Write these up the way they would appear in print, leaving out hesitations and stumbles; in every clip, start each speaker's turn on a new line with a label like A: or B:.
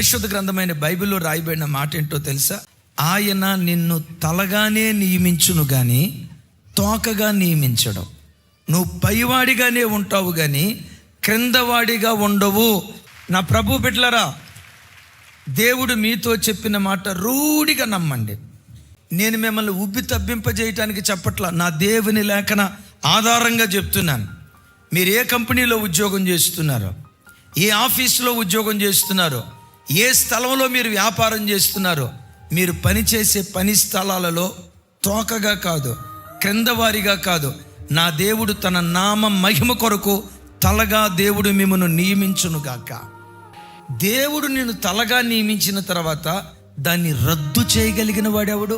A: పరిశుద్ధ గ్రంథమైన బైబిల్లో రాయబడిన మాట ఏంటో తెలుసా? ఆయన నిన్ను తలగానే నియమించును కానీ తోకగా నియమించడం. నువ్వు పైవాడిగానే ఉంటావు కానీ క్రిందవాడిగా ఉండవు. నా ప్రభు బిడ్డలారా, దేవుడు మీతో చెప్పిన మాట రూఢిగా నమ్మండి. నేను మిమ్మల్ని ఉబ్బి తబ్బింపజేయటానికి చెప్పట్లా, నా దేవుని లేఖన ఆధారంగా చెప్తున్నాను. మీరు ఏ కంపెనీలో ఉద్యోగం చేస్తున్నారో, ఏ ఆఫీసులో ఉద్యోగం చేస్తున్నారో, ఏ స్థలంలో మీరు వ్యాపారం చేస్తున్నారో, మీరు పనిచేసే పని స్థలాలలో తోకగా కాదు, క్రిందవారిగా కాదు, నా దేవుడు తన నామ మహిమ కొరకు తలగా దేవుడు మిమ్మల్ని నియమించునుగాక. దేవుడు నిన్ను తలగా నియమించిన తర్వాత దాన్ని రద్దు చేయగలిగిన వాడెవడు?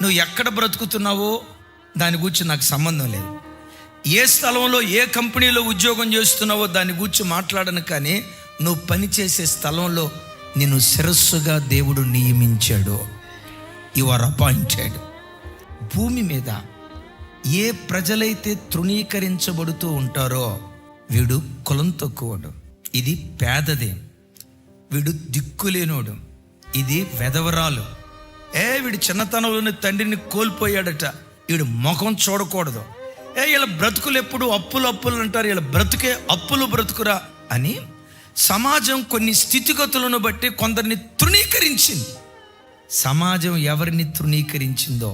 A: నువ్వు ఎక్కడ బ్రతుకుతున్నావో దాని గురించి నాకు సంబంధం లేదు. ఏ స్థలంలో ఏ కంపెనీలో ఉద్యోగం చేస్తున్నావో దాని గురించి మాట్లాడను, కానీ నువ్వు పనిచేసే స్థలంలో నిన్ను శిరస్సుగా దేవుడు నియమించాడు. You are appointed. భూమి మీద ఏ ప్రజలైతే తృణీకరించబడుతూ ఉంటారో వీడు కులం తక్కువడు, ఇది పేదదే, వీడు దిక్కులేనోడు, ఇది వెధవరాలు, వీడు చిన్నతనంలోని తండ్రిని కోల్పోయాడట, వీడు ముఖం చూడకూడదు, వీళ్ళ బ్రతుకులు ఎప్పుడు అప్పులు అంటారు, వీళ్ళ బ్రతుకే అప్పులు బ్రతుకురా అని సమాజం కొన్ని స్థితిగతులను బట్టి కొందరిని తృణీకరించింది. సమాజం ఎవరిని తృణీకరించిందో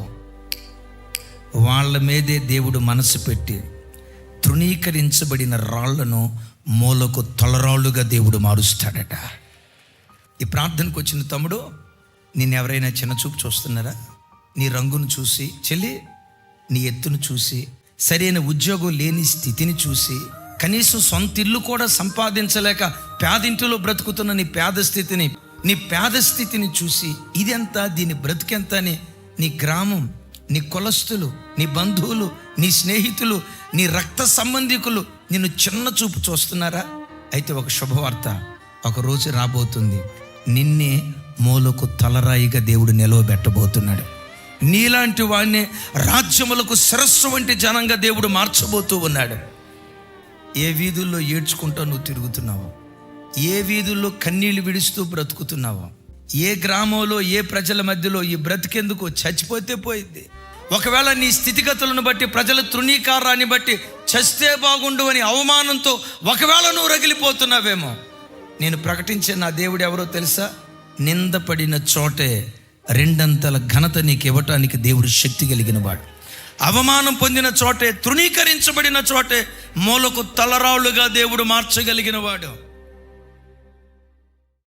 A: వాళ్ళ మీదే దేవుడు మనసు పెట్టి తృణీకరించబడిన రాళ్లను మూలకు తలరాళ్ళుగా దేవుడు మారుస్తాడట. ఈ ప్రార్థనకు వచ్చిన తమ్ముడు, నేను ఎవరైనా చిన్నచూపు చూస్తున్నారా? నీ రంగును చూసి, చెల్లి నీ ఎత్తును చూసి, సరైన ఉద్యోగం లేని స్థితిని చూసి, కనీసం సొంత ఇల్లు కూడా సంపాదించలేక పేదింటిలో బ్రతుకుతున్న నీ పేద స్థితిని చూసి, ఇదెంత, దీని బ్రతికెంత అని నీ గ్రామం, నీ కులస్తులు, నీ బంధువులు, నీ స్నేహితులు, నీ రక్త సంబంధికులు నిన్ను చిన్న చూపు చూస్తున్నారా? అయితే ఒక శుభవార్త, ఒక రోజు రాబోతుంది, నిన్నే మూలకు తలరాయిగా దేవుడు నిలవబెట్టబోతున్నాడు. నీలాంటి వాడిని రాజ్యములకు శిరస్సు వంటి జనంగా దేవుడు మార్చబోతూ ఉన్నాడు. ఏ వీధుల్లో ఏడ్చుకుంటూ నువ్వు తిరుగుతున్నావో, ఏ వీధుల్లో కన్నీళ్లు విడుస్తూ బ్రతుకుతున్నావో, ఏ గ్రామంలో ఏ ప్రజల మధ్యలో ఈ బ్రతికెందుకు, చచ్చిపోతే పోయింది. ఒకవేళ నీ స్థితిగతులను బట్టి, ప్రజల తృణీకారాన్ని బట్టి చస్తే బాగుండు అని అవమానంతో ఒకవేళ నువ్వు రగిలిపోతున్నావేమో, నేను ప్రకటించే నా దేవుడు ఎవరో తెలుసా? నిందపడిన చోటే రెండంతల ఘనత నీకు ఇవ్వటానికి దేవుడు శక్తి కలిగిన వాడు. అవమానం పొందిన చోటే, తృణీకరించబడిన చోటే మూలకు తలరాళ్ళుగా దేవుడు మార్చగలిగిన వాడు.